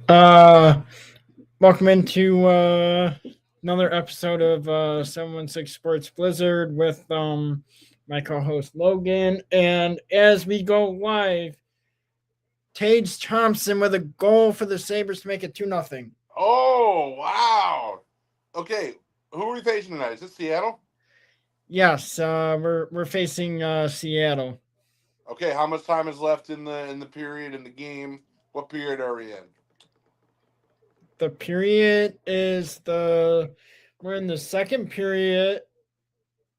Uh, Welcome into another episode of 716 Sports Blizzard with my co-host Logan, and as we go live, Tage Thompson with a goal for the Sabres to make it 2-0. Oh, wow. Okay, who are we facing tonight? Is it Seattle? Yes, we're facing Seattle. Okay, how much time is left in the period in the game? What period are we in? The period is the we're in the second period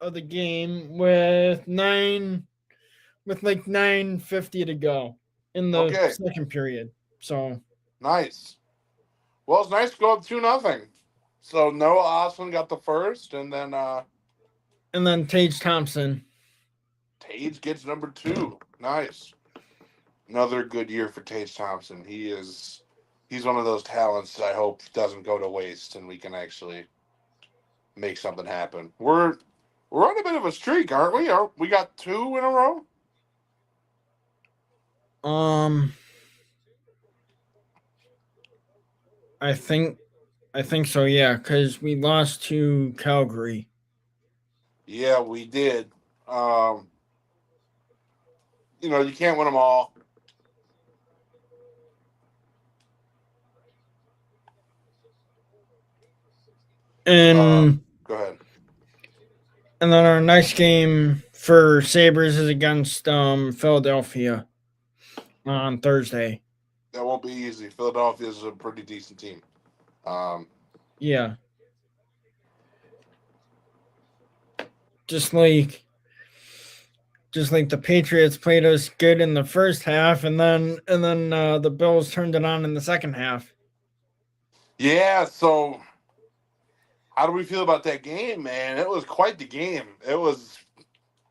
of the game with like 9:50 to go in the Okay, second period. So nice. Well, it's nice to go up 2-0. So Noah Osman got the first, and then and then Tage Thompson. Tage gets number two. Nice. Another good year for Tage Thompson. He's one of those talents that I hope doesn't go to waste and we can actually make something happen. We're on a bit of a streak, aren't we? We got two in a row? Um, I think I think so. Yeah, because we lost to Calgary. Yeah, we did. Um, you can't win them all. Uh, And Go ahead. and then our next game for Sabres is against Philadelphia on Thursday. That won't be easy. Philadelphia is a pretty decent team. Um, Yeah, just like just like the Patriots played us good in the first half, and then the Bills turned it on in the second half. yeah. So, how do we feel about that game, man? It was quite the game. It was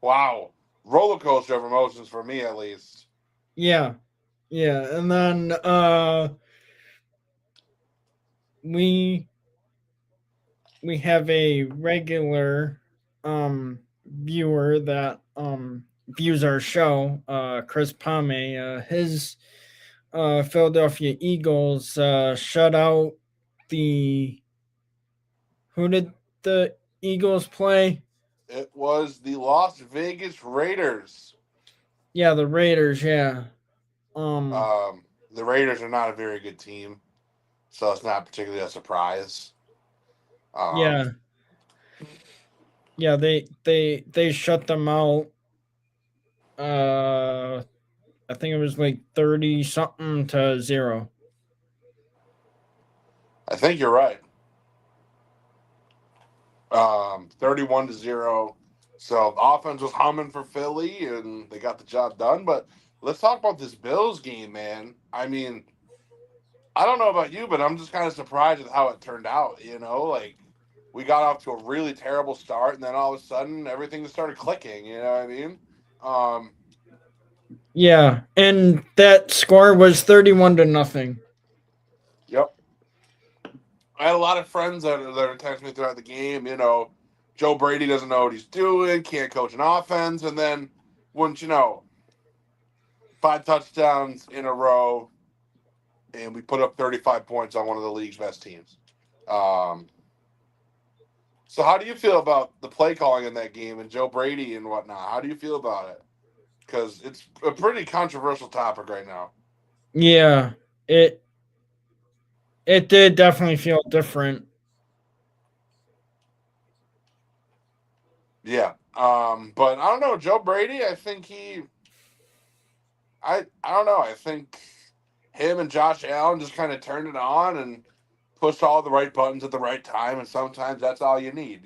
wow, roller coaster of emotions for me at least. Yeah, yeah, and then we we have a regular viewer that views our show, Chris Pame. His Philadelphia Eagles shut out the who did the Eagles play? It was the Las Vegas Raiders. Yeah, the Raiders. Yeah. Um. The Raiders are not a very good team, so it's not particularly a surprise. Um, Yeah. Yeah. They shut them out. Uh, I think it was like 30 something to 0. I think you're right. 31-0. So the offense was humming for Philly, and they got the job done. But let's talk about this Bills game, man. I mean, I don't know about you, but I'm just kind of surprised with how it turned out. Like we got off to a really terrible start, and then all of a sudden everything just started clicking. You know what I mean? Um, Yeah, and that score was 31 to nothing. yep. I had a lot of friends that texted me throughout the game. Joe Brady doesn't know what he's doing, can't coach an offense, and then wouldn't you know, 5 touchdowns in a row, and we put up 35 points on one of the league's best teams. Um, so how do you feel about the play calling in that game and Joe Brady and whatnot? How do you feel about it? Because it's a pretty controversial topic right now. Yeah, it it did definitely feel different. Yeah. But I don't know, Joe Brady. I don't know. I think him and Josh Allen just kind of turned it on and pushed all the right buttons at the right time, and sometimes that's all you need.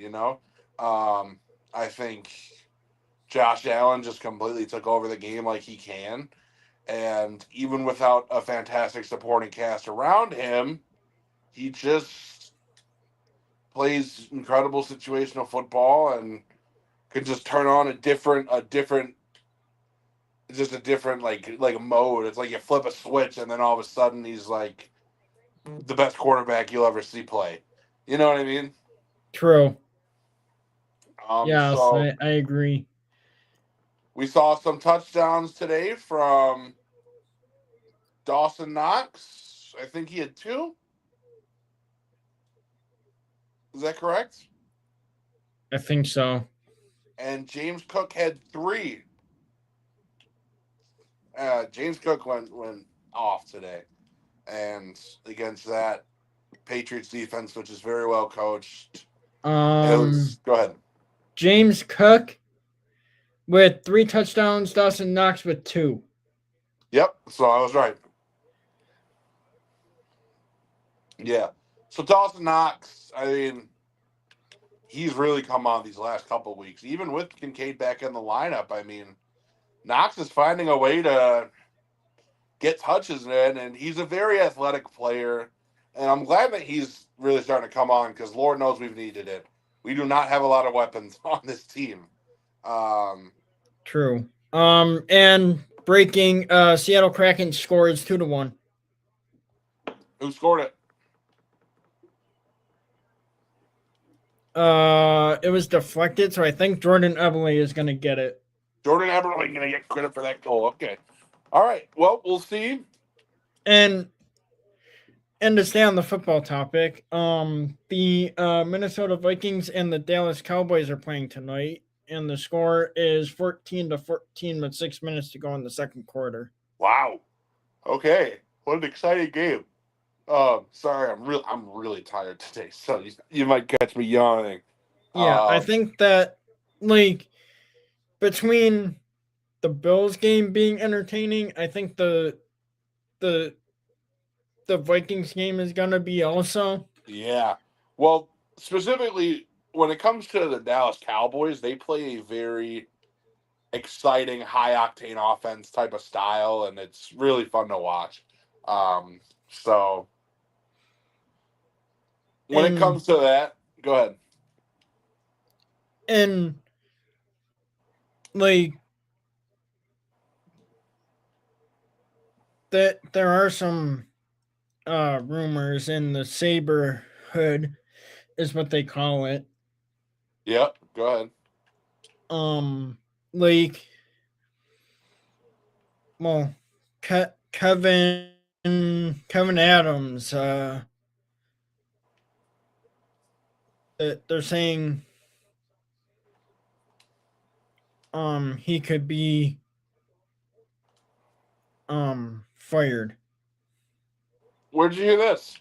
I think Josh Allen just completely took over the game like he can, and even without a fantastic supporting cast around him, he just plays incredible situational football and can just turn on just a different like mode. It's like you flip a switch and then all of a sudden he's like the best quarterback you'll ever see play. You know what I mean? True. Yes, So I agree. we saw some touchdowns today from Dawson Knox. I think he had 2. Is that correct? I think so. And James Cook had 3. James Cook went off today, and against that Patriots defense, which is very well coached, it was. Go ahead. James Cook with 3 touchdowns. Dawson Knox with 2. Yep. So I was right. Yeah. So Dawson Knox, I mean, he's really come on these last couple of weeks. Even with Kincaid back in the lineup, I mean, Knox is finding a way to get touches in, and he's a very athletic player. And I'm glad that he's really starting to come on because Lord knows we've needed it. We do not have a lot of weapons on this team. True. And breaking Seattle Kraken scores 2-1. Who scored it? It was deflected, so I think Jordan Eberle is going to get it. Jordan Eberle going to get credit for that goal. Okay. All right. Well, we'll see. And to stay on the football topic, the Minnesota Vikings and the Dallas Cowboys are playing tonight, and the score is 14-14 with 6 minutes to go in the second quarter. Wow. Okay. What an exciting game. Sorry, I'm really tired today, so you might catch me yawning. Yeah, I think that like between the Bills game being entertaining, I think the Vikings game is gonna be also. Yeah. Well, specifically when it comes to the Dallas Cowboys, they play a very exciting, high octane offense type of style, and it's really fun to watch. So when it comes to that, go ahead. And like that there are some rumors in the Saberhood is what they call it. Yep, go ahead. Like well Kevin Adams, they're saying he could be fired. Where'd you hear this?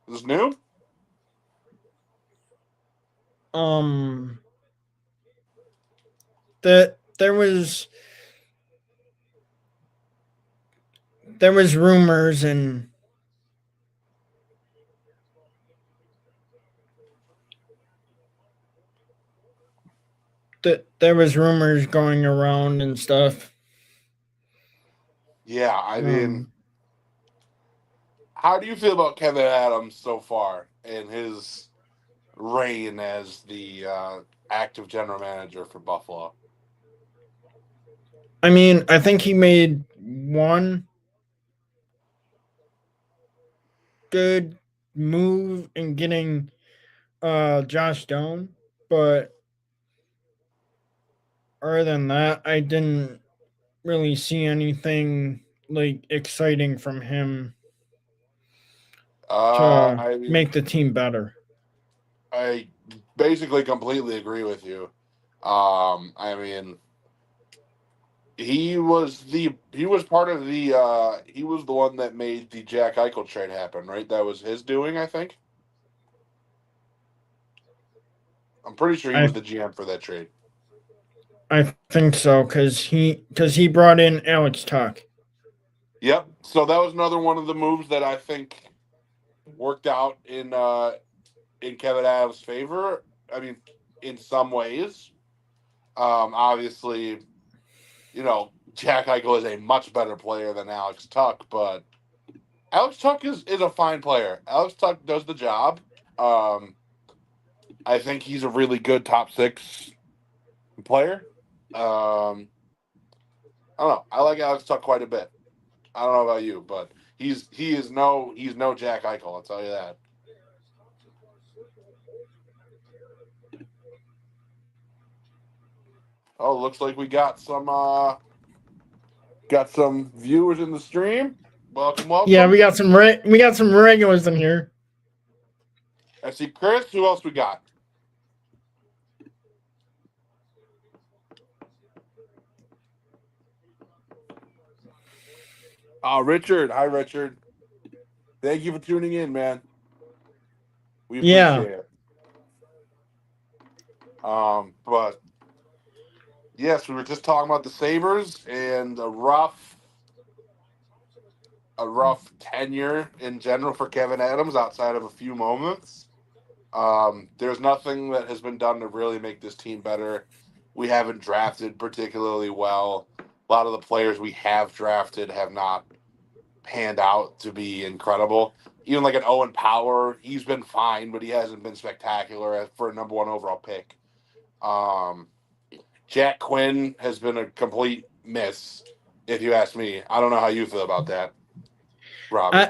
Is this new? That there was rumors and that there was rumors going around and stuff. Yeah, I mean, how do you feel about Kevin Adams so far in his reign as the active general manager for Buffalo? I mean, I think he made one good move in getting Josh Stone, but other than that, I didn't really see anything like exciting from him to I mean, make the team better. I basically completely agree with you. I mean, he was part of the he was the one that made the Jack Eichel trade happen, right? That was his doing, I think. I'm pretty sure he was the GM for that trade. I think so because he brought in Alex Tuck. Yep. So that was another one of the moves that I think worked out in Kevin Adams' favor. I mean, in some ways. Obviously, Jack Eichel is a much better player than Alex Tuck, but Alex Tuck is a fine player. Alex Tuck does the job. I think he's a really good top 6 player. I don't know. I like Alex Tuck quite a bit. I don't know about you, but he's no Jack Eichel. I'll tell you that. Oh, looks like we got some viewers in the stream. Welcome, welcome. Yeah, we got some regulars in here. I see Chris. Who else we got? Richard. Hi, Richard. Thank you for tuning in, man. We appreciate it. But yes, we were just talking about the Sabres and a rough tenure in general for Kevin Adams outside of a few moments. There's nothing that has been done to really make this team better. We haven't drafted particularly well. A lot of the players we have drafted have not panned out to be incredible. Even like an Owen Power, he's been fine, but he hasn't been spectacular for a number one overall pick. Jack Quinn has been a complete miss, if you ask me. I don't know how you feel about that, Robby.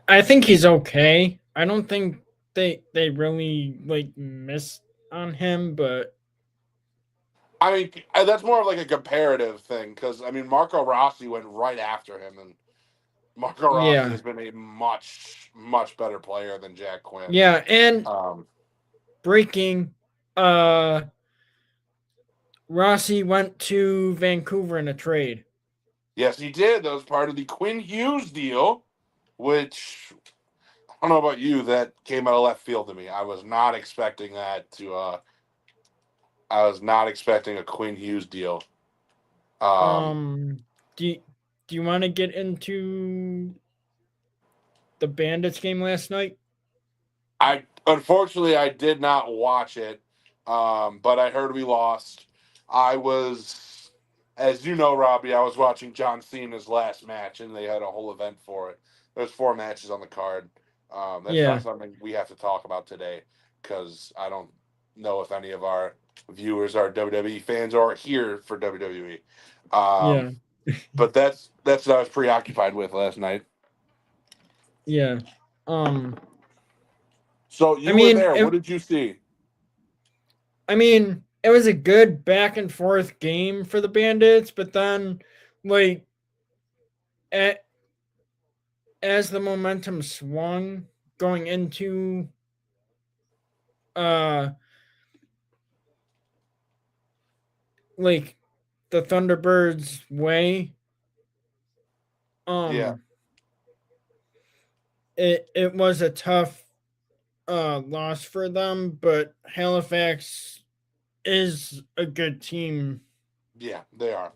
I think he's okay. I don't think they really like missed on him, but I mean, that's more of like a comparative thing because I mean, Marco Rossi went right after him, and Marco Rossi has been a much better player than Jack Quinn. Yeah, and breaking, Rossi went to Vancouver in a trade. Yes, he did. That was part of the Quinn Hughes deal, which I don't know about you. That came out of left field to me. I was not expecting that to. I was not expecting a Quinn Hughes deal. Do you want to get into the Bandits game last night? Unfortunately I did not watch it, but I heard we lost. I was, as you know, Robby, I was watching John Cena's last match, and they had a whole event for it. There's 4 matches on the card. That's not something we have to talk about today because I don't know if any of our viewers are WWE fans or are here for WWE. But that's what I was preoccupied with last night. Yeah. So you were there. What did you see? I mean, it was a good back and forth game for the Bandits, but then, like, as the momentum swung going into like the Thunderbirds' way, it was a tough loss for them, but Halifax is a good team. Yeah, they are.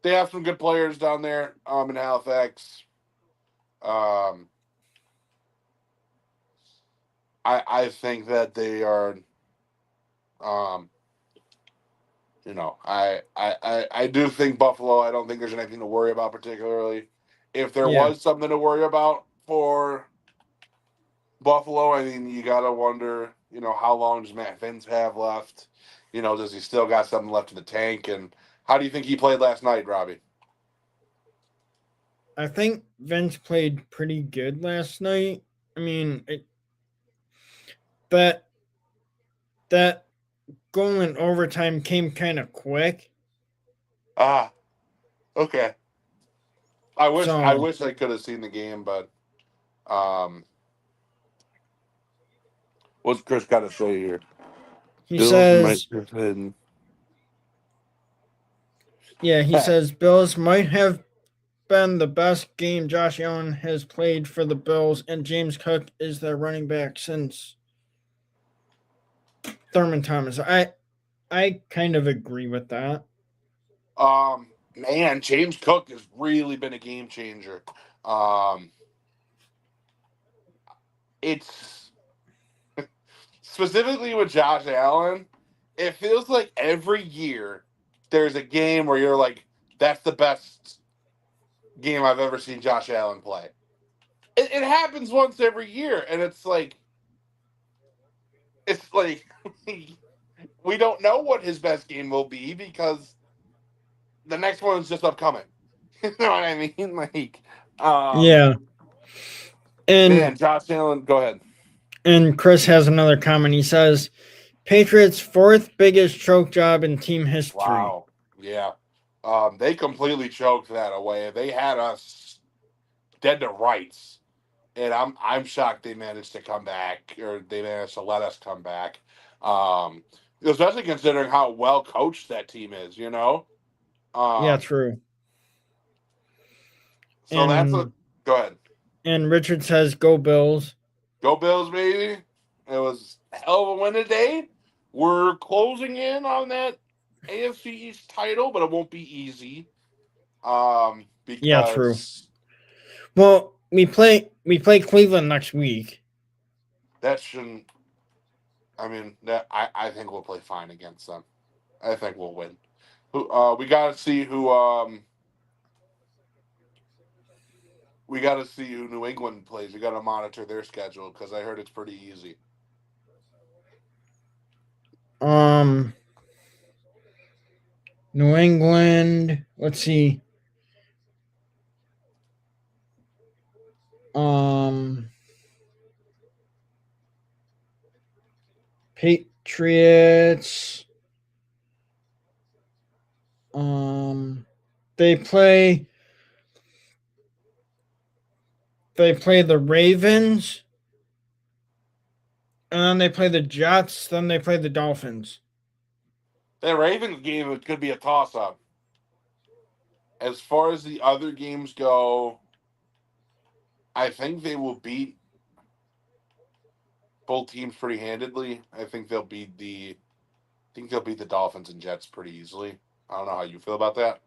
They have some good players down there in Halifax. I think that they are I do think Buffalo, I don't think there's anything to worry about particularly. If there was something to worry about for Buffalo, I mean, you got to wonder, how long does Matt Vince have left? Does he still got something left in the tank? And how do you think he played last night, Robby? I think Vince played pretty good last night. I mean, that goal in overtime came kind of quick. Okay. I wish I could have seen the game, but what's Chris got to say here? He says Bills might have been the best game Josh Allen has played for the Bills, and James Cook is their running back since Thurman Thomas. I kind of agree with that. Man, James Cook has really been a game changer. It's specifically with Josh Allen, it feels like every year there's a game where you're like, that's the best game I've ever seen Josh Allen play. It happens once every year, and it's like we don't know what his best game will be because the next one is just upcoming. You know what I mean? And man, Josh Allen, go ahead. And Chris has another comment. He says, Patriots' 4th biggest choke job in team history. Wow. Yeah. They completely choked that away. They had us dead to rights, and I'm shocked they managed to come back, or they managed to let us come back. Um, Especially considering how well coached that team is, you know. Yeah, Um, true. so that's a And go ahead. Richard says, "Go Bills." Go Bills, baby. It was a hell of a win today. We're closing in on that AFC East title, but it won't be easy. Yeah, true. Because Well, we play Cleveland next week. that shouldn't. I mean, that I think we'll play fine against them. I think we'll win. We got to see who we got to see who New England plays. We got to monitor their schedule because I heard it's pretty easy. Um, New England. Let's see. Um, Patriots. Um, they play. They play the Ravens, and then they play the Jets. Then they play the Dolphins. That Ravens game it could be a toss up. As far as the other games go, I think they will beat both teams pretty handedly. I think they'll beat the Dolphins and Jets pretty easily. I don't know how you feel about that.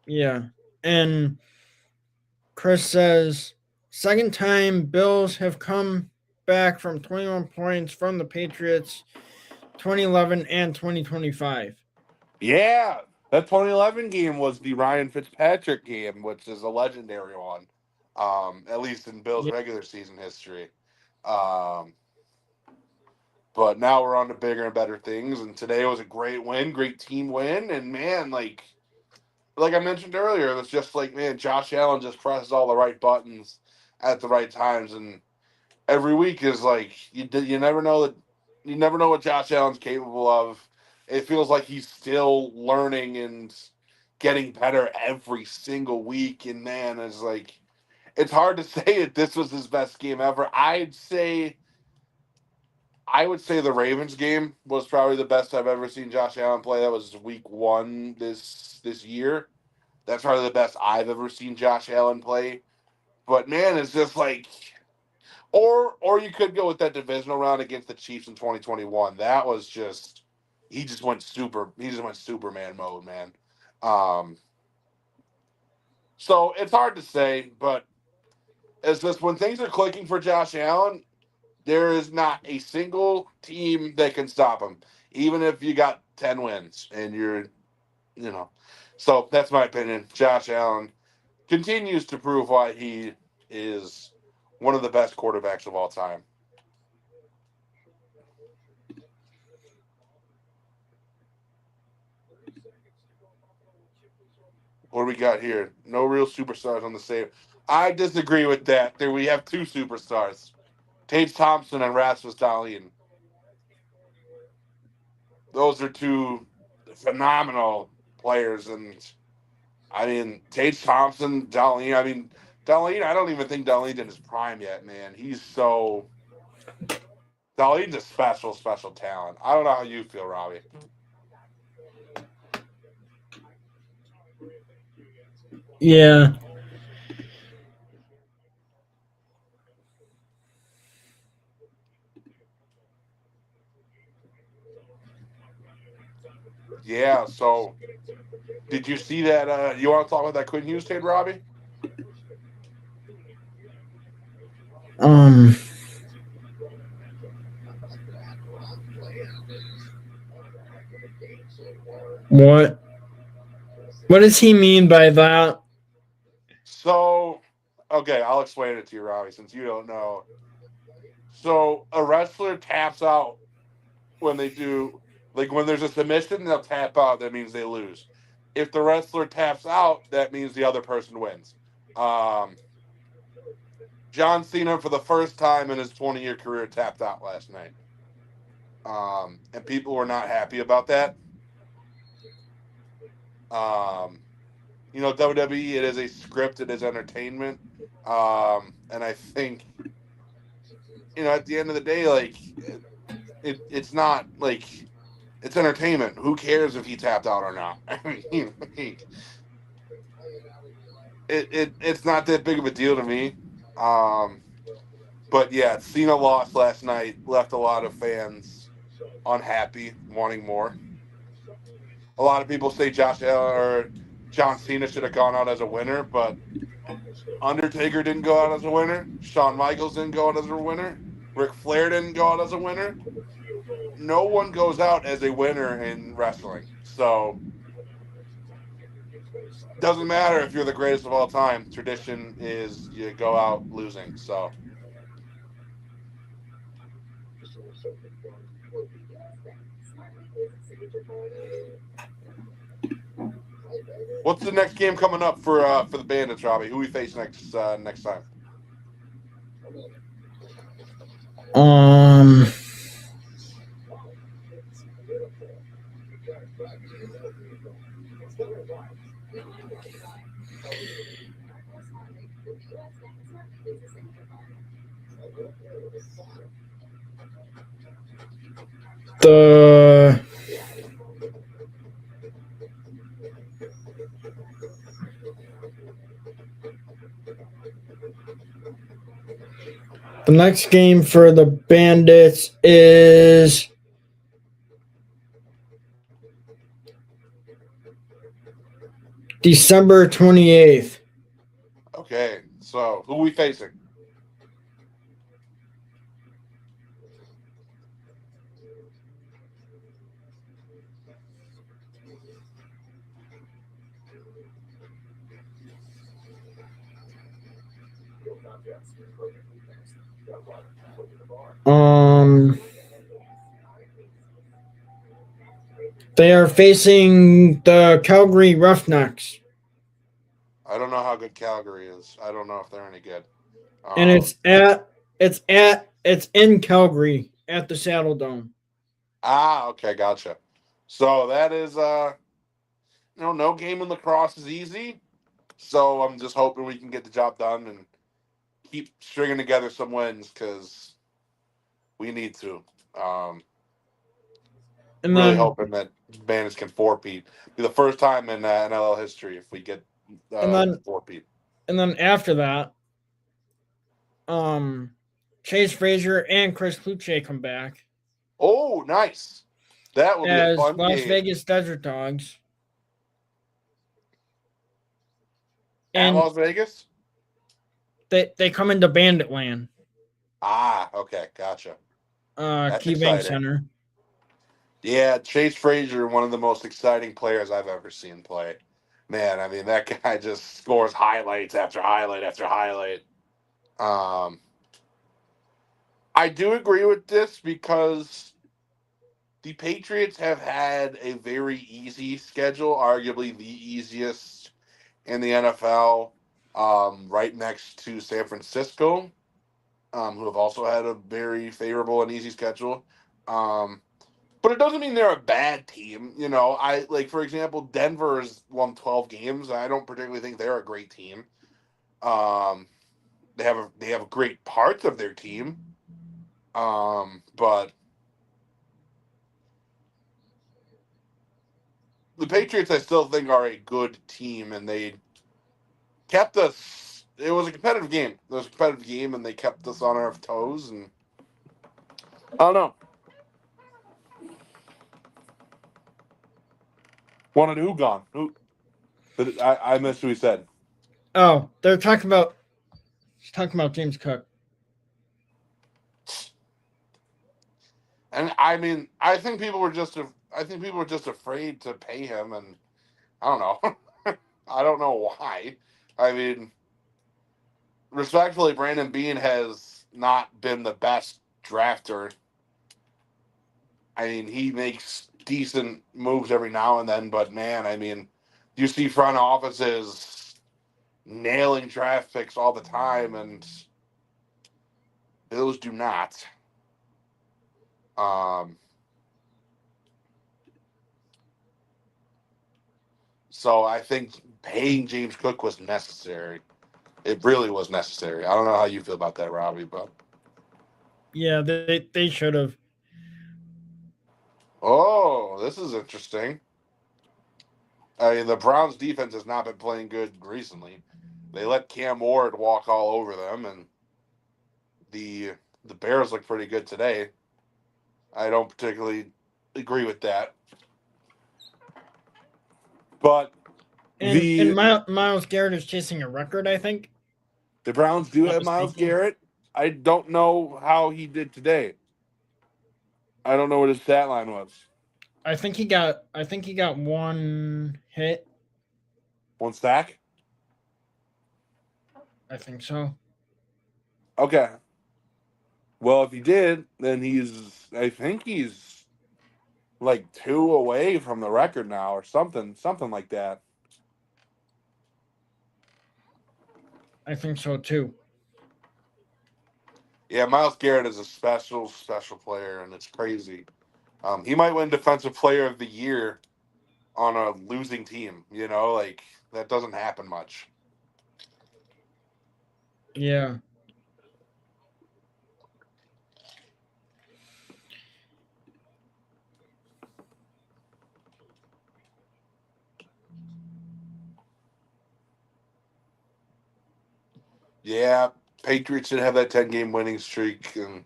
Yeah, and Chris says second time Bills have come back from 21 points from the Patriots 2011 and 2025. Yeah, that 2011 game was the Ryan Fitzpatrick game, which is a legendary one, at least in Bills Yeah, regular season history. Um, but now we're on to bigger and better things, and today was a great win, great team win, and man, like I mentioned earlier, it's just like man, Josh Allen just presses all the right buttons at the right times, and every week is like you never know that you never know what Josh Allen's capable of. It feels like he's still learning and getting better every single week. And man, it's like it's hard to say that this was his best game ever. I would say the Ravens game was probably the best I've ever seen Josh Allen play. That was week one this year. That's probably the best I've ever seen Josh Allen play. But man, it's just like or you could go with that divisional round against the Chiefs in 2021. That was just he just went Superman mode, man. Um so it's hard to say, but it's just when things are clicking for Josh Allen, there is not a single team that can stop him. Even if you got 10 wins and you know. So that's my opinion. Josh Allen continues to prove why he is one of the best quarterbacks of all time. What do we got here? No real superstars on the same. I disagree with that. There we have two superstars, Tage Thompson and Rasmus Dahlin. Those are two phenomenal players, and I mean Tage Thompson, Dahlin. I mean Dahlin. I don't even think Dahlin's in his prime yet, man. Dahlin's a special talent. I don't know how you feel, Robbie. yeah, Yeah. So did you see that? You want to talk about that Quinn Hughes trade, Robbie? um, what? What does he mean by that? So, okay, I'll explain it to you, Robbie, since you don't know. So, a wrestler taps out when they do, like when there's a submission, they'll tap out. That means they lose. If the wrestler taps out, that means the other person wins. Um, John Cena, for the first time in his 20-year career, tapped out last night. And people were not happy about that. Um, WWE, it is a script, it is entertainment. And I think, at the end of the day, like it's not like it's entertainment. Who cares if he tapped out or not? I mean, like, it's not that big of a deal to me. Um, but yeah, Cena lost last night, left a lot of fans unhappy, wanting more. A lot of people say Josh Allen or John Cena should have gone out as a winner, but Undertaker didn't go out as a winner. Shawn Michaels didn't go out as a winner. Ric Flair didn't go out as a winner. No one goes out as a winner in wrestling. So doesn't matter if you're the greatest of all time. Tradition is you go out losing. So what's the next game coming up for the Bandits, Robby? Who we face next time? Um, the the next game for the Bandits is December 28th. Okay, so who we facing? Um, they are facing the Calgary Roughnecks, I don't know how good Calgary is. I don't know if they're any good. and Um, it's in Calgary at the Saddle Dome. okay, gotcha. So that is no game in lacrosse is easy. So I'm just hoping we can get the job done and keep stringing together some wins because we need to. Um, And really then hoping that Bandits can four-peat. Be the first time in NLL history if we get and then four-peat. and then after that, um, Chase Frazier and Chris Kluche come back Oh, nice. That will be a as fun Las game Vegas Desert Dogs, at and Las Vegas. they come into Bandit Land, Okay, gotcha. That's KeyBank exciting. Center. Yeah, Chase Frazier, one of the most exciting players I've ever seen play. Man, I mean that guy just scores highlights after highlight after highlight. Um, I do agree with this because the Patriots have had a very easy schedule, arguably the easiest in the NFL, right next to San Francisco, who have also had a very favorable and easy schedule. But it doesn't mean they're a bad team. I like, for example, Denver has won 12 games. I don't particularly think they're a great team. Um, they have great parts of their team, but the Patriots I still think are a good team, and they kept us. It was a competitive game. It was a competitive game, and they kept us on our toes. And I don't know. Wanted who gone? Who? I missed who he said. Oh, they're talking about James Cook. And I mean, I think people were just afraid to pay him, and I don't know. I don't know why. I mean, respectfully, Brandon Bean has not been the best drafter. I mean, he makes decent moves every now and then, but man, I mean, you see front offices nailing draft picks all the time, and Bills do not. Um, so I think paying James Cook was necessary. It really was necessary. I don't know how you feel about that, Robbie, but Yeah, they should have. oh, this is interesting. I mean, the Browns defense has not been playing good recently. They let Cam Ward walk all over them, and the the Bears look pretty good today. I don't particularly agree with that, but And the Miles Garrett is chasing a record, I think. the Browns If do I'm not have Miles mistaken. Garrett. I don't know how he did today. I don't know what his stat line was. I think he got one hit. One sack. I think so. Okay. Well, if he did, then he's. I think he's like 2 away from the record now, or something like that. I think so too. Yeah, Miles Garrett is a special player, and it's crazy. He might win Defensive Player of the Year on a losing team. You know, like that doesn't happen much. Yeah. Yeah, Patriots should have that 10-game winning streak, and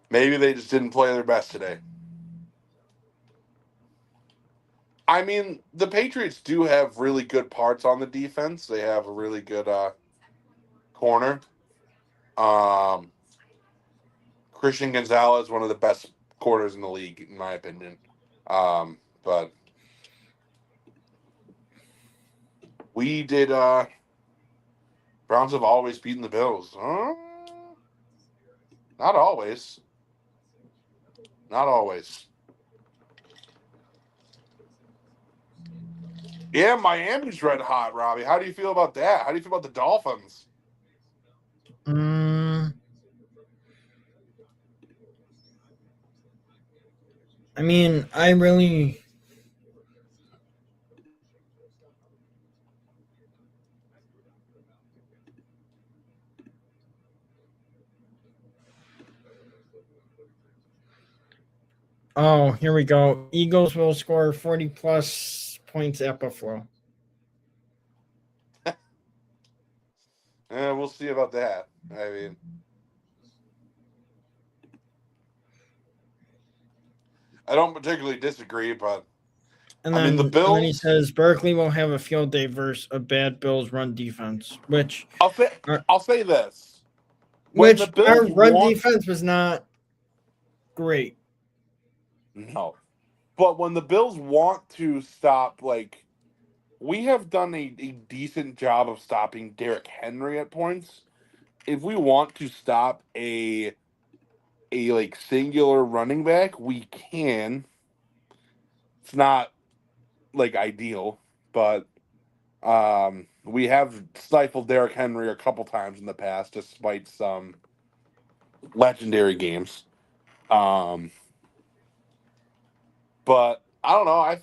maybe they just didn't play their best today. I mean, the Patriots do have really good parts on the defense. They have a really good corner. Um, Christian Gonzalez, one of the best corners in the league, in my opinion. But we did. Browns have always beaten the Bills. Not always. Not always. Yeah, Miami's red hot, Robbie. How do you feel about that? How do you feel about the Dolphins? Mm, I mean, I really. Oh, here we go. Eagles will score 40 plus points at Buffalo. We'll see about that. I mean, I don't particularly disagree, but And I mean the then he Bills. says Berkeley will have a field day versus a bad Bills run defense, I'll say our, I'll say this: when the which Bills our run want defense was not great. no, but when the Bills want to stop, like we have done a decent job of stopping Derrick Henry at points. If we want to stop a like singular running back, we can. It's not like ideal, but we have stifled Derrick Henry a couple times in the past, despite some legendary games. Um, but I don't know. I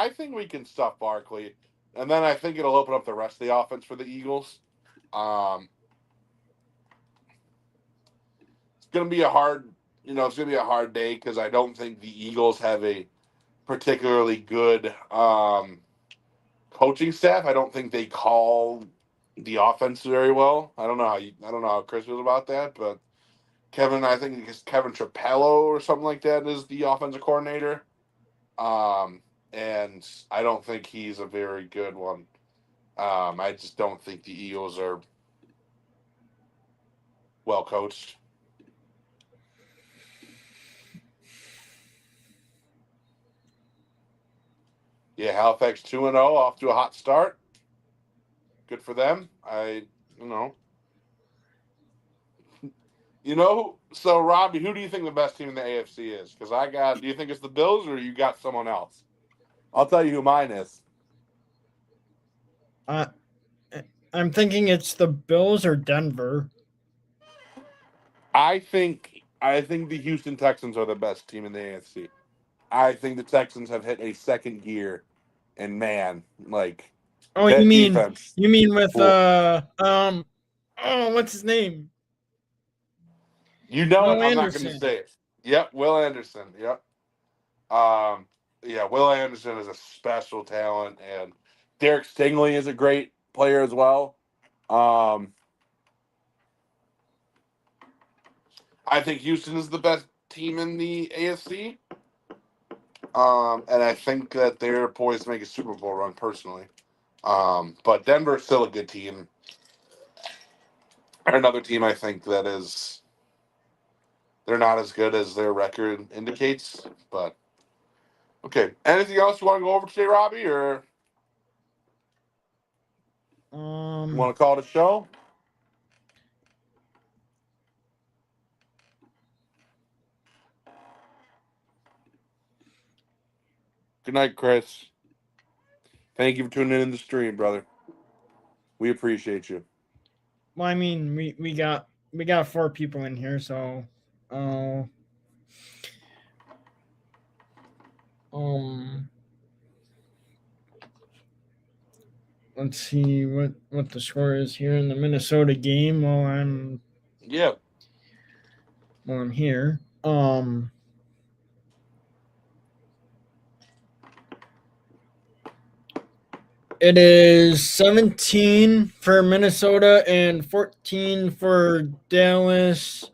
think we can stuff Barkley, and then I think it'll open up the rest of the offense for the Eagles. Um, it's gonna be a hard, it's gonna be a hard day because I don't think the Eagles have a particularly good coaching staff. I don't think they call the offense very well. I don't know how Chris feels about that, but I think it's Kevin Trapello or something like that is the offensive coordinator. Um, and I don't think he's a very good one. I just don't think the Eagles are well coached. Yeah, Halifax 2-0, off to a hot start. Good for them. You know, So Robbie, who do you think the best team in the AFC is? Because do you think it's the Bills or you got someone else? I'll tell you who mine is. Uh, I'm thinking it's the Bills or Denver. I think the Houston Texans are the best team in the AFC. I think the Texans have hit a second gear, and man, like Oh, That you defense. mean with Cool. what's his name? You know it. Will I'm not going to Anderson. say it. Yep, Will Anderson. Yep. Yeah, Will Anderson is a special talent, and Derek Stingley is a great player as well. I think Houston is the best team in the AFC. And I think that they're poised to make a Super Bowl run personally. But Denver's still a good team. Another team I think that is they're not as good as their record indicates. But okay. Anything else you want to go over today, Robby, or you want to call it a show? Good night, Chris. Thank you for tuning in the stream, brother. We appreciate you. Well, I mean, we got 4 people in here, so let's see what the score is here in the Minnesota game while I'm here. It is 17 for Minnesota and 14 for Dallas.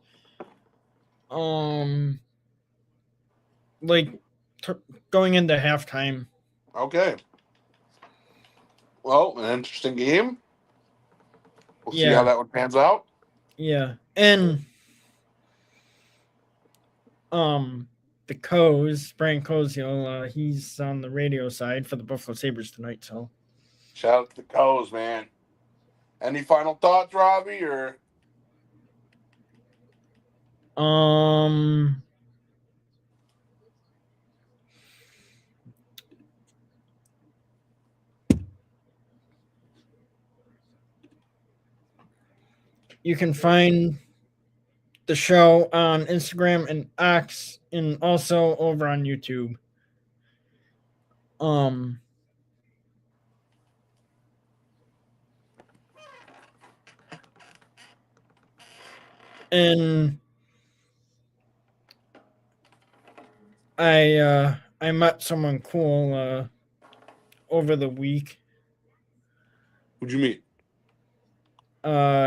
Like going into halftime. Okay. Well, an interesting game. We'll see how that one pans out. Yeah. And the Coes, Brian Koziel, he's on the radio side for the Buffalo Sabres tonight, so shout out to the Coes, man. Any final thoughts, Robby, or you can find the show on Instagram and X and also over on YouTube. And I met someone cool over the week. Who'd you meet?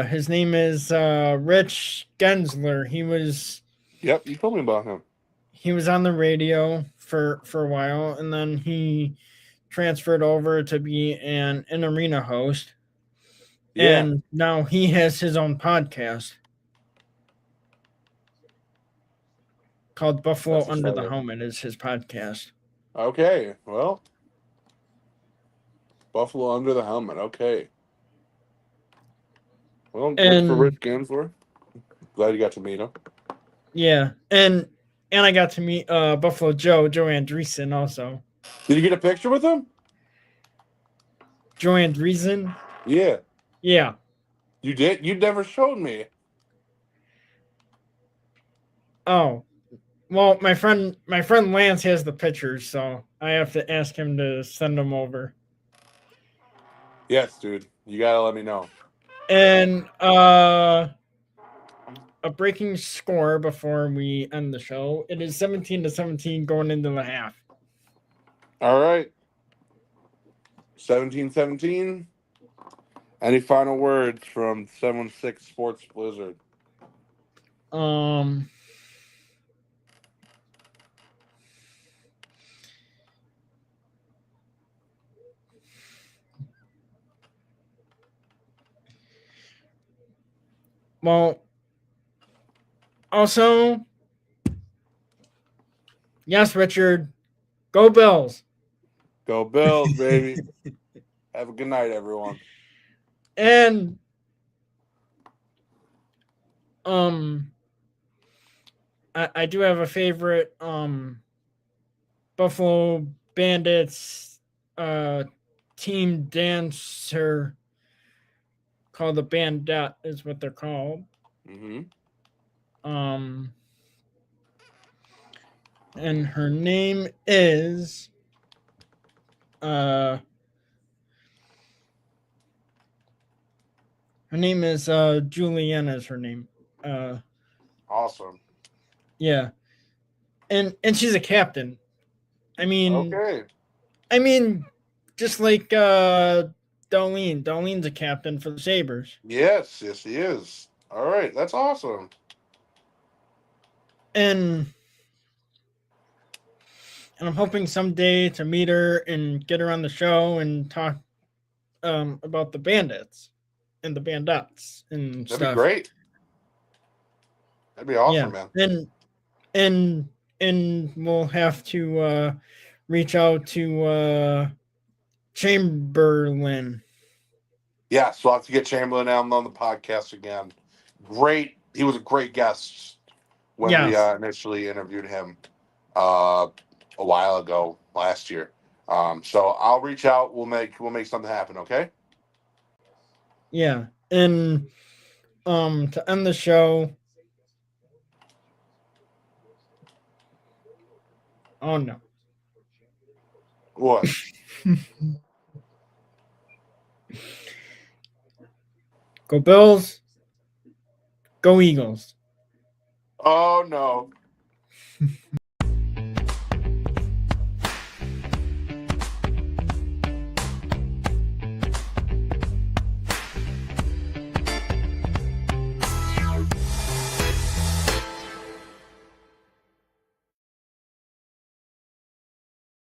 His name is Rich Gensler. Yep, you told me about him. He was on the radio for a while, and then he transferred over to be an arena host. Yeah. And now he has his own podcast called Buffalo Under the Helmet is his podcast. Okay, well, Buffalo Under the Helmet. Okay. Well, good for Rich Gensler. Glad you got to meet him. Yeah, and I got to meet Buffalo Joe Andreessen also. Did you get a picture with him? Joe Andreessen? Yeah. Yeah. You did? You never showed me. Oh. Well, my friend Lance has the pictures, so I have to ask him to send them over. Yes, dude. You gotta let me know. And a breaking score before we end the show. It is 17-17 going into the half. All right. 17-17. Any final words from 716 Sports Blizzard? Well, also, yes, Richard, go Bills. Go Bills, baby. Have a good night, everyone. And I do have a favorite Buffalo Bandits team dancer called the Bandette is what they're called. Mm-hmm. And her name is Her name is Juliana. Is her name? Uh, Awesome. yeah, and she's a captain. I mean, Okay. just like Darlene. Darlene's a captain for the Sabres, Yes, yes, he is. All right, that's awesome. and I'm hoping someday to meet her and get her on the show and talk about the bandits and the bandettes and That'd be stuff. great. That'd be awesome, Yeah, man. and and we'll have to reach out to Chamberlain. Yes, we'll have to get Chamberlain on the podcast again. Great. He was a great guest when we Yes, initially interviewed him a while ago last year. So I'll reach out. We'll make something happen. Okay. yeah, and to end the show. Oh no. What? Go Bills. Go Eagles. Oh no.